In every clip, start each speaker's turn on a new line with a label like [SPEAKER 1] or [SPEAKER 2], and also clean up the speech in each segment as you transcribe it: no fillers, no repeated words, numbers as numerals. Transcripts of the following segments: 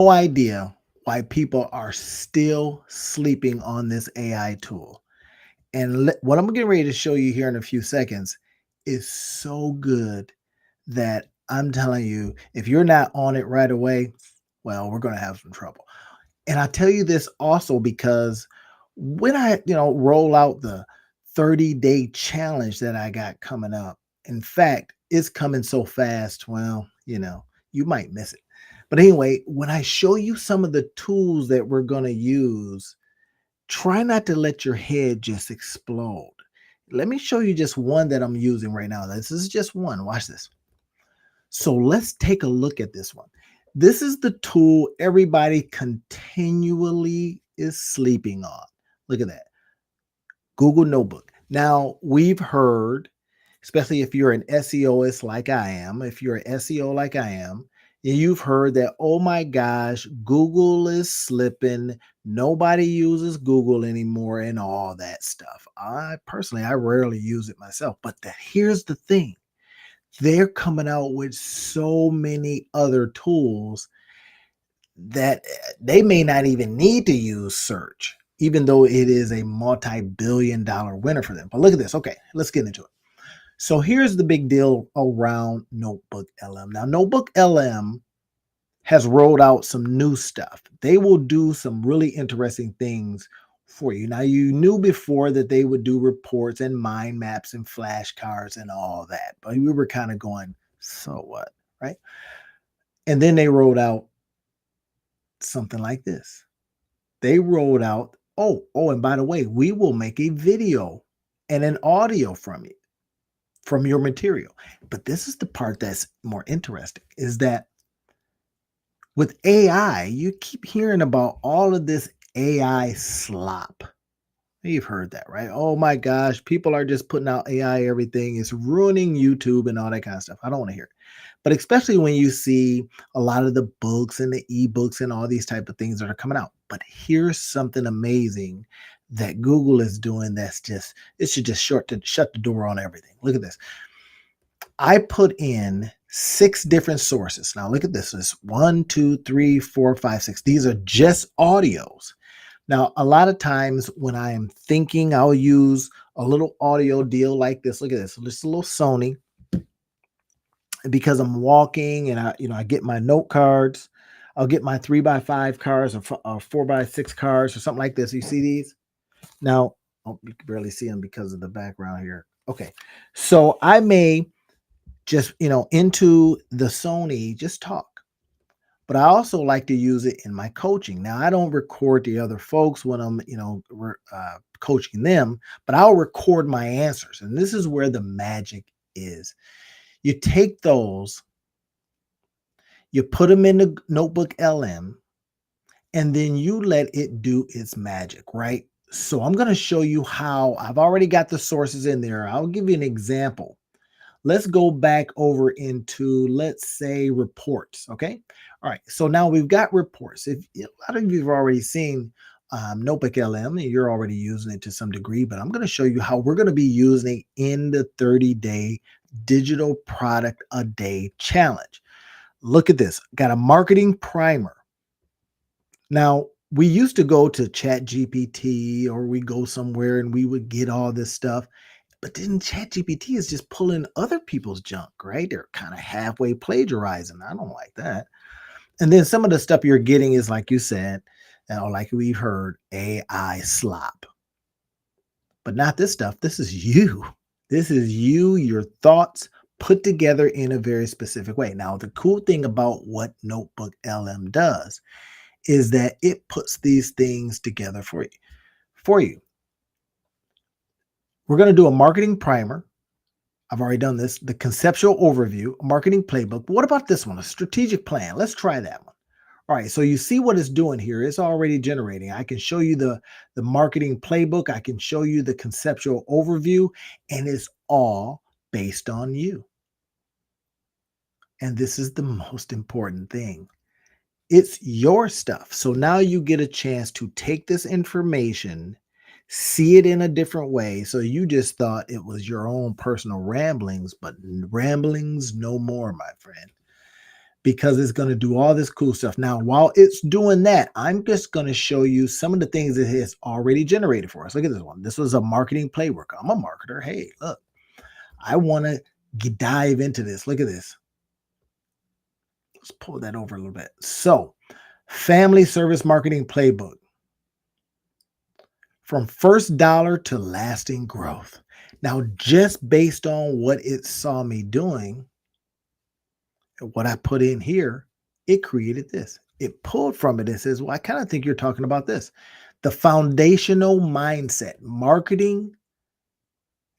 [SPEAKER 1] No idea why people are still sleeping on this AI tool. And what I'm getting ready to show you here in a few seconds is so good that I'm telling you, if you're not on it right away, well, we're going to have some trouble. And I tell you this also because when I roll out the 30-day challenge that I got coming up, in fact, it's coming so fast, well, you might miss it. But anyway, when I show you some of the tools that we're going to use, try not to let your head just explode. Let me show you just one that I'm using right now. This is just one. Watch this. So let's take a look at this one. This is the tool everybody continually is sleeping on. Look at that. Google Notebook. Now, we've heard, especially if you're an SEOist like I am, if you're an SEO like I am, and you've heard that, oh my gosh, Google is slipping. Nobody uses Google anymore and all that stuff. I rarely use it myself. But here's the thing. They're coming out with so many other tools that they may not even need to use search, even though it is a multi-billion-dollar winner for them. But look at this. Okay, let's get into it. So here's the big deal around Notebook LM. Now, Notebook LM has rolled out some new stuff. They will do some really interesting things for you. Now, you knew before that they would do reports and mind maps and flashcards and all that, but we were kind of going, so what, right? And then they rolled out something like this. They rolled out, and by the way, we will make a video and an audio from your material. But this is the part that's more interesting is that with AI, you keep hearing about all of this AI slop. You've heard that, right? Oh my gosh, people are just putting out AI everything. It's ruining YouTube and all that kind of stuff. I don't want to hear it. But especially when you see a lot of the books and the ebooks and all these type of things that are coming out. But here's something amazing that Google is doing it should just shut the door on everything. Look at this. I put in 6 different sources. Now look at this. It's 1, 2, 3, 4, 5, 6. These are just audios. Now, a lot of times when I am thinking, I'll use a little audio deal like this. Look at this. Just a little Sony because I'm walking and I get my note cards. I'll get my 3x5 cards or 4x6 cards or something like this. You see these? Now, you can barely see them because of the background here. Okay. So I may just, into the Sony, just talk. But I also like to use it in my coaching. Now, I don't record the other folks when I'm, coaching them, but I'll record my answers. And this is where the magic is. You take those, you put them in the Notebook LM, and then you let it do its magic, right? So I'm going to show you how I've already got the sources in there. I'll give you an example. Let's go back over into, let's say, reports. Okay. All right. So now we've got reports. If a lot of you have already seen Notebook LM, and you're already using it to some degree, but I'm going to show you how we're going to be using it in the 30-day digital product a day challenge. Look at this. Got a marketing primer. Now, we used to go to Chat GPT or we go somewhere and we would get all this stuff. But then ChatGPT is just pulling other people's junk, right? They're kind of halfway plagiarizing. I don't like that. And then some of the stuff you're getting is, like you said, or like we've heard, AI slop. But not this stuff. This is you. This is you, your thoughts put together in a very specific way. Now, the cool thing about what Notebook LM does is that it puts these things together for you. We're going to do a marketing primer. I've already done this. The conceptual overview, a marketing playbook. But what about this one? A strategic plan. Let's try that one. All right. So you see what it's doing here. It's already generating. I can show you the marketing playbook. I can show you the conceptual overview, and it's all based on you. And this is the most important thing. It's your stuff. So now you get a chance to take this information, see it in a different way. So you just thought it was your own personal ramblings, but ramblings no more, my friend. because it's going to do all this cool stuff. Now, while it's doing that, I'm just going to show you some of the things it has already generated for us. Look at this one. This was a marketing playbook. I'm a marketer. Hey, look, I want to dive into this. Look at this. Let's pull that over a little bit. So, family service marketing playbook, from first dollar to lasting growth. Now, just based on what it saw me doing, what I put in here, it created this. It pulled from it and says, well, I kind of think you're talking about this. The foundational mindset, marketing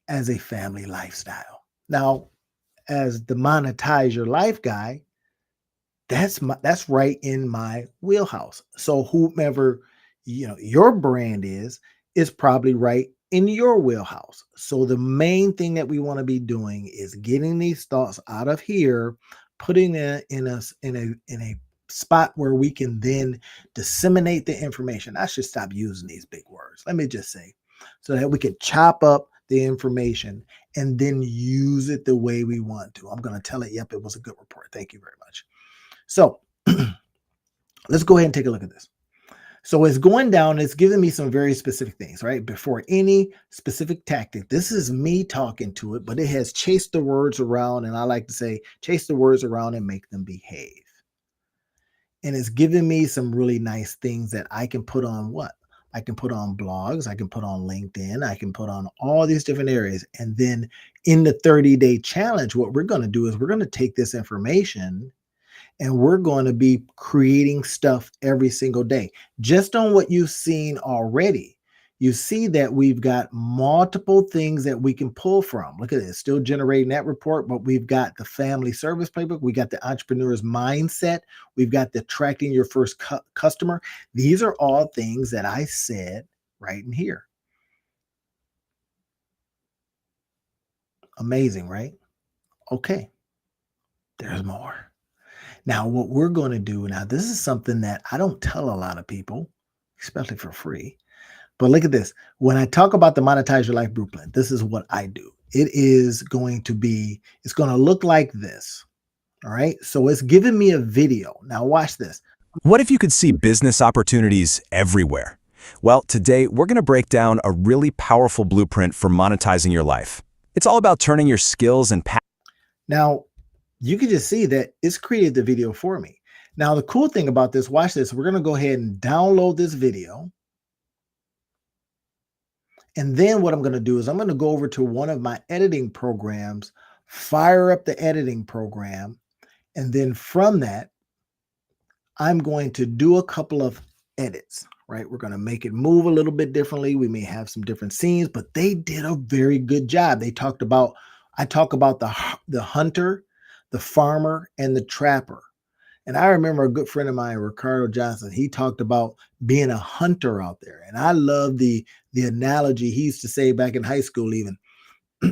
[SPEAKER 1] as a family lifestyle. Now, as the monetize your life guy, that's right in my wheelhouse. So whomever your brand is probably right in your wheelhouse. So the main thing that we want to be doing is getting these thoughts out of here, putting it in us in a spot where we can then disseminate the information. I should stop using these big words. Let me just say, so that we can chop up the information and then use it the way we want to. I'm going to tell it, yep, it was a good report. Thank you very much. So let's go ahead and take a look at this. So it's going down, it's giving me some very specific things, right? Before any specific tactic, this is me talking to it, but it has chased the words around, and I like to say, chase the words around and make them behave. And it's giving me some really nice things that I can put on what? I can put on blogs, I can put on LinkedIn, I can put on all these different areas. And then in the 30-day challenge, what we're going to do is we're going to take this information and we're going to be creating stuff every single day. Just on what you've seen already, you see that we've got multiple things that we can pull from. Look at this, still generating that report, but we've got the family service playbook. We got the entrepreneur's mindset. We've got the attracting your first customer. These are all things that I said right in here. Amazing, right? Okay, there's more. Now, what we're going to do now, this is something that I don't tell a lot of people, especially for free. But look at this. When I talk about the Monetize Your Life Blueprint, this is what I do. It's going to look like this. All right. So it's giving me a video. Now, watch this.
[SPEAKER 2] What if you could see business opportunities everywhere? Well, today we're going to break down a really powerful blueprint for monetizing your life. It's all about turning your skills and
[SPEAKER 1] Now, you can just see that it's created the video for me. Now, the cool thing about this, watch this. We're going to go ahead and download this video. And then what I'm going to do is I'm going to go over to one of my editing programs, fire up the editing program. And then from that, I'm going to do a couple of edits, right? We're going to make it move a little bit differently. We may have some different scenes, but they did a very good job. I talk about the hunter, the farmer, and the trapper. And I remember a good friend of mine, Ricardo Johnson, he talked about being a hunter out there. And I love the analogy he used to say back in high school even.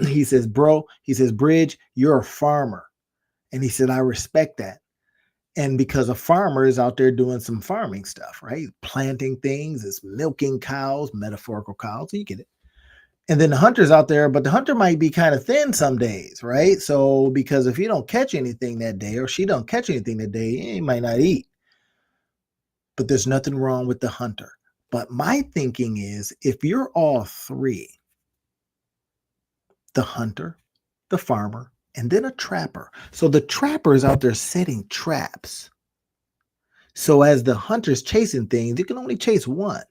[SPEAKER 1] He says, Bridge, you're a farmer. And he said, I respect that. And because a farmer is out there doing some farming stuff, right? Planting things, it's milking cows, metaphorical cows, so you get it. And then the hunter's out there, but the hunter might be kind of thin some days, right? So because if you don't catch anything that day or she don't catch anything that day, he might not eat. But there's nothing wrong with the hunter. But my thinking is if you're all three, the hunter, the farmer, and then a trapper. So the trapper is out there setting traps. So as the hunter's chasing things, you can only chase one.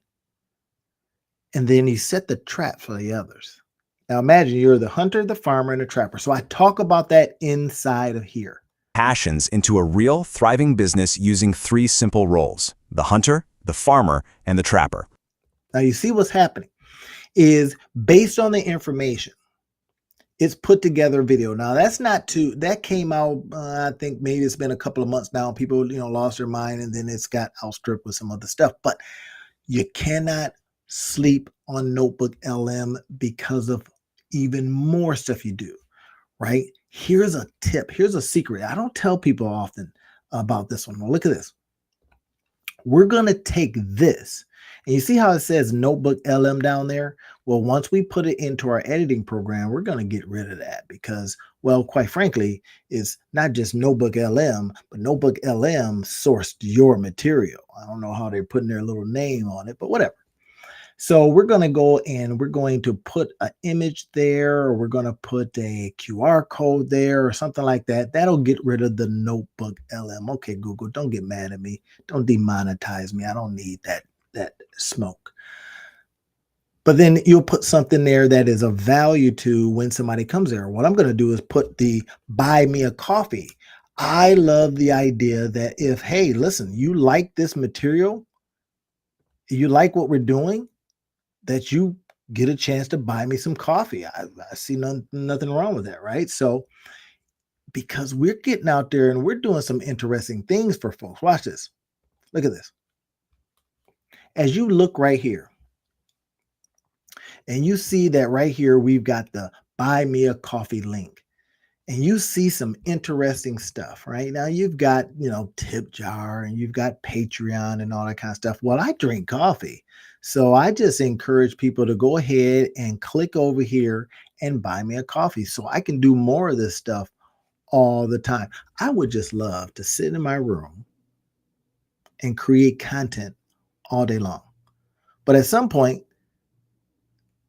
[SPEAKER 1] And then you set the trap for the others. Now imagine you're the hunter, the farmer, and the trapper. So I talk about that inside of here.
[SPEAKER 2] Passions into a real, thriving business using 3 simple roles: the hunter, the farmer, and the trapper.
[SPEAKER 1] Now you see what's happening is based on the information, it's put together a video. Now that came out, I think maybe it's been a couple of months now. People, lost their mind and then it's got outstripped with some other stuff. But you cannot sleep on Notebook LM because of even more stuff you do, right? Here's a tip. Here's a secret. I don't tell people often about this one. Well, look at this. We're going to take this, and you see how it says Notebook LM down there? Well, once we put it into our editing program, we're going to get rid of that because, well, quite frankly, it's not just Notebook LM, but Notebook LM sourced your material. I don't know how they're putting their little name on it, but whatever. So we're going to go and we're going to put an image there, or we're going to put a QR code there or something like that. That'll get rid of the Notebook LM. Okay, Google, don't get mad at me. Don't demonetize me. I don't need that smoke. But then you'll put something there that is of value to when somebody comes there. What I'm going to do is put the buy me a coffee. I love the idea that if, hey, listen, you like this material, you like what we're doing, that you get a chance to buy me some coffee. I see nothing wrong with that, right? So, because we're getting out there and we're doing some interesting things for folks. Watch this. Look at this. As you look right here, and you see that right here, we've got the buy me a coffee link. And you see some interesting stuff, right? Now you've got, tip jar, and you've got Patreon and all that kind of stuff. Well, I drink coffee. So I just encourage people to go ahead and click over here and buy me a coffee so I can do more of this stuff all the time. I would just love to sit in my room and create content all day long. But at some point, you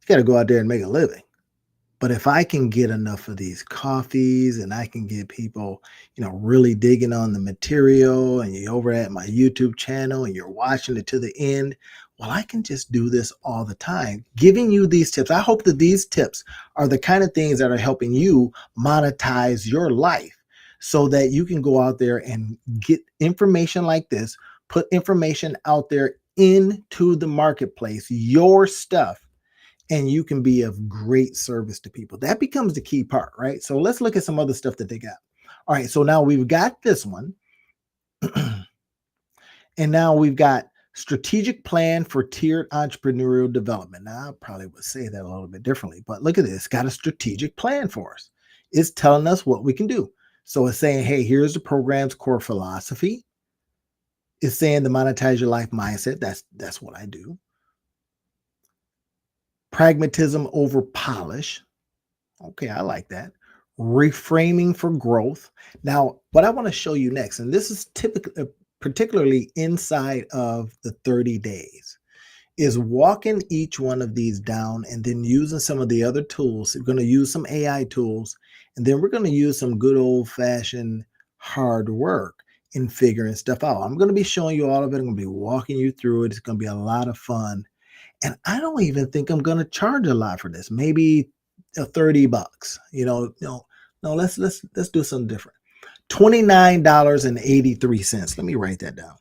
[SPEAKER 1] got to go out there and make a living. But if I can get enough of these coffees and I can get people, really digging on the material, and you're over at my YouTube channel and you're watching it to the end, well, I can just do this all the time, giving you these tips. I hope that these tips are the kind of things that are helping you monetize your life so that you can go out there and get information like this, put information out there into the marketplace, your stuff, and you can be of great service to people. That becomes the key part, right? So let's look at some other stuff that they got. All right, so now we've got this one. And now we've got strategic plan for tiered entrepreneurial development. Now, I probably would say that a little bit differently, but look at this. It's got a strategic plan for us. It's telling us what we can do. So it's saying, hey, here's the program's core philosophy. It's saying the monetize your life mindset. That's what I do. Pragmatism over polish. Okay, I like that. Reframing for growth. Now, what I want to show you next, and this is typically, particularly inside of the 30 days, is walking each one of these down and then using some of the other tools. We're going to use some AI tools, and then we're going to use some good old-fashioned hard work in figuring stuff out. I'm going to be showing you all of it. I'm going to be walking you through it. It's going to be a lot of fun. And I don't even think I'm going to charge a lot for this. Maybe $30. No, let's do something different. $29.83. Let me write that down.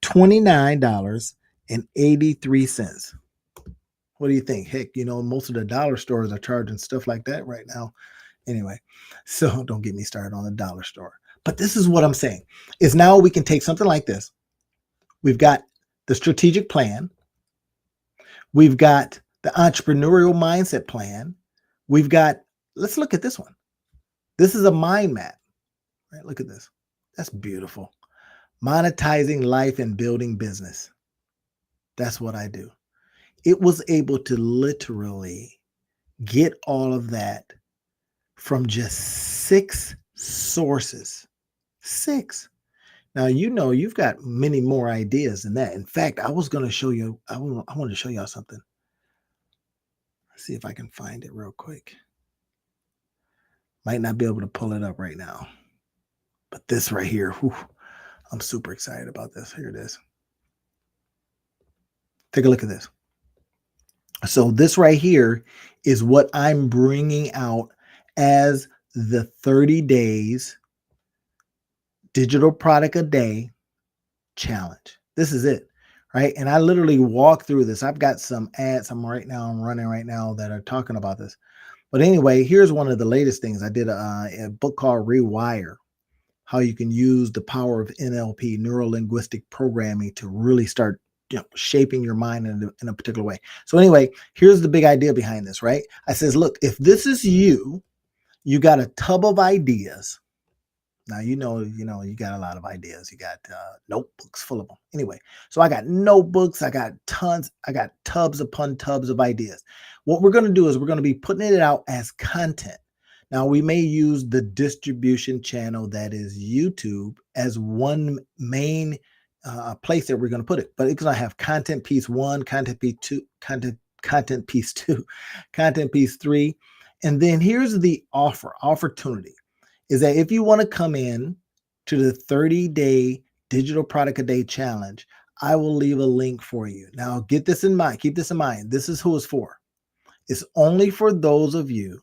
[SPEAKER 1] $29.83. What do you think? Heck, most of the dollar stores are charging stuff like that right now. Anyway, so don't get me started on the dollar store. But this is what I'm saying, is now we can take something like this. We've got the strategic plan. We've got the entrepreneurial mindset plan. We've got, let's look at this one. This is a mind map, right? Look at this. That's beautiful. Monetizing life and building business. That's what I do. It was able to literally get all of that from just 6 sources. 6. Now, you've got many more ideas than that. In fact, I was going to show you, I want to show y'all something. Let's see if I can find it real quick. Might not be able to pull it up right now. But this right here, I'm super excited about this. Here it is. Take a look at this. So this right here is what I'm bringing out as the 30 days digital product a day challenge. This is it, right? And I literally walk through this. I've got some ads I'm running right now that are talking about this. But anyway, here's one of the latest things. I did a book called Rewire, how you can use the power of NLP, neuro-linguistic programming, to really start shaping your mind in a particular way. So anyway, here's the big idea behind this, right? I says, look, if this is you, you got a tub of ideas. Now you got a lot of ideas. You got notebooks full of them. Anyway, so I got notebooks. I got tons. I got tubs upon tubs of ideas. What we're going to do is we're going to be putting it out as content. Now we may use the distribution channel that is YouTube as one main place that we're going to put it, but it's going to have content piece one, content piece two, content piece two, content piece three, and then here's the opportunity is that if you want to come in to the 30-day digital product a day challenge, I will leave a link for you. Now, get this in mind. Keep this in mind. This is who it's for. It's only for those of you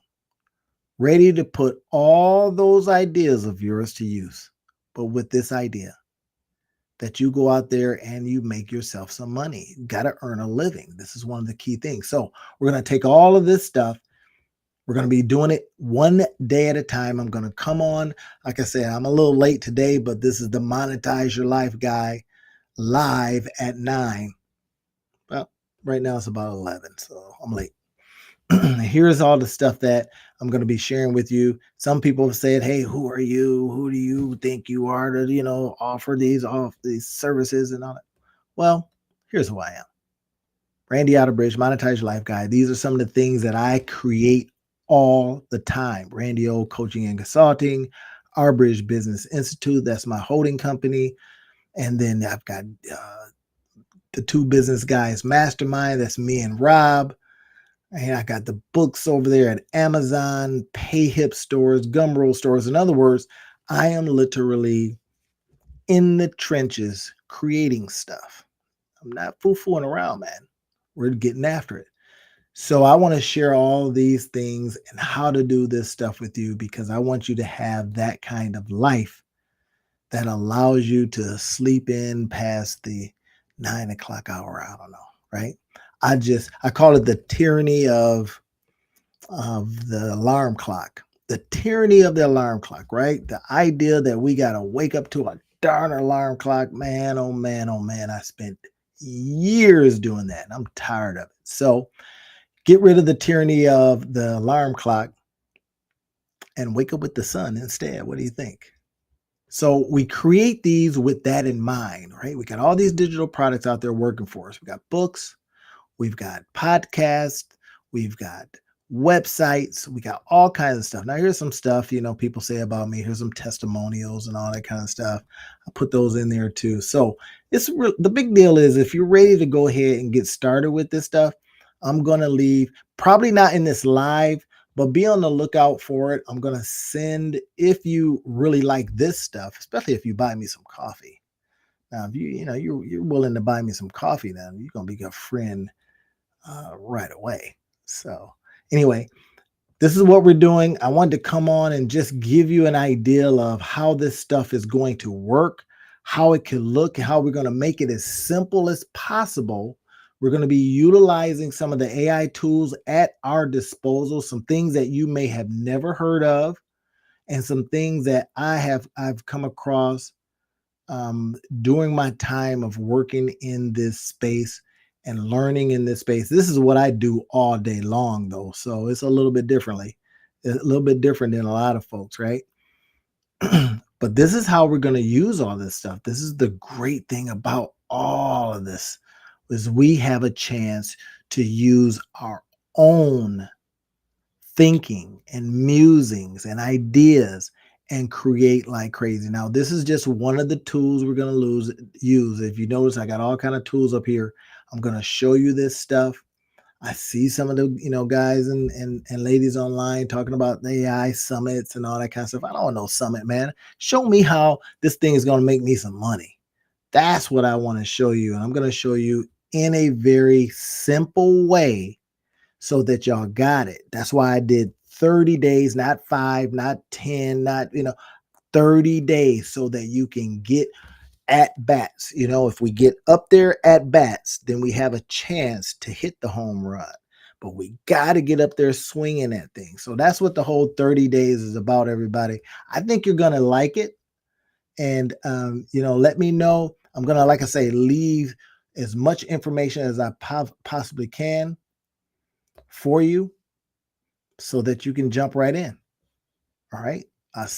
[SPEAKER 1] ready to put all those ideas of yours to use, but with this idea that you go out there and you make yourself some money. You got to earn a living. This is one of the key things. So we're going to take all of this stuff. We're going to be doing it one day at a time. I'm going to come on. Like I said, I'm a little late today, but this is the Monetize Your Life guy live at 9. Well, right now it's about 11, so I'm late. Here's all the stuff that I'm going to be sharing with you. Some people have said, hey, who are you? Who do you think you are to, offer these services and all that? Well, here's who I am. Randy Outerbridge, Monetize Your Life Guy. These are some of the things that I create all the time. Randy O Coaching and Consulting, Outerbridge Business Institute. That's my holding company. And then I've got the Two Business Guys Mastermind. That's me and Rob. And I got the books over there at Amazon, PayHip stores, Gumroad stores. In other words, I am literally in the trenches creating stuff. I'm not foo-fooing around, man. We're getting after it. So I want to share all these things and how to do this stuff with you because I want you to have that kind of life that allows you to sleep in past the 9 o'clock hour. I don't know, right? I call it the tyranny of the alarm clock. The tyranny of the alarm clock, right? The idea that we got to wake up to a darn alarm clock, man, oh man, oh man. I spent years doing that and I'm tired of it. So get rid of the tyranny of the alarm clock and wake up with the sun instead. What do you think? So we create these with that in mind, right? We got all these digital products out there working for us. We got books, we've got podcasts, we've got websites, we got all kinds of stuff. Now, here's some stuff, people say about me. Here's some testimonials and all that kind of stuff. I put those in there too. So the big deal is if you're ready to go ahead and get started with this stuff, I'm going to leave, probably not in this live, but be on the lookout for it. I'm going to send, if you really like this stuff, especially if you buy me some coffee. Now, if you're willing to buy me some coffee, then you're going to be a friend right away. So anyway, this is what we're doing. I wanted to come on and just give you an idea of how this stuff is going to work, how it can look, and how we're going to make it as simple as possible. We're going to be utilizing some of the AI tools at our disposal, some things that you may have never heard of, and some things that I've come across during my time of working in this space and learning in this space. This is what I do all day long, though. So it's a little bit different than a lot of folks, right? But this is how we're going to use all this stuff. This is the great thing about all of this is we have a chance to use our own thinking and musings and ideas and create like crazy. Now, this is just one of the tools we're going to use. If you notice, I got all kind of tools up here. I'm going to show you this stuff. I see some of the, guys and ladies online talking about the AI summits and all that kind of stuff. I don't want no summit, man. Show me how this thing is going to make me some money. That's what I want to show you. And I'm going to show you in a very simple way so that y'all got it. That's why I did 30 days, not 5, not 10, not, 30 days so that you can get at bats. If we get up there at bats, then we have a chance to hit the home run. But we got to get up there swinging that thing. So that's what the whole 30 days is about, everybody. I think you're going to like it. And, let me know. I'm going to, like I say, leave as much information as I possibly can for you so that you can jump right in. All right.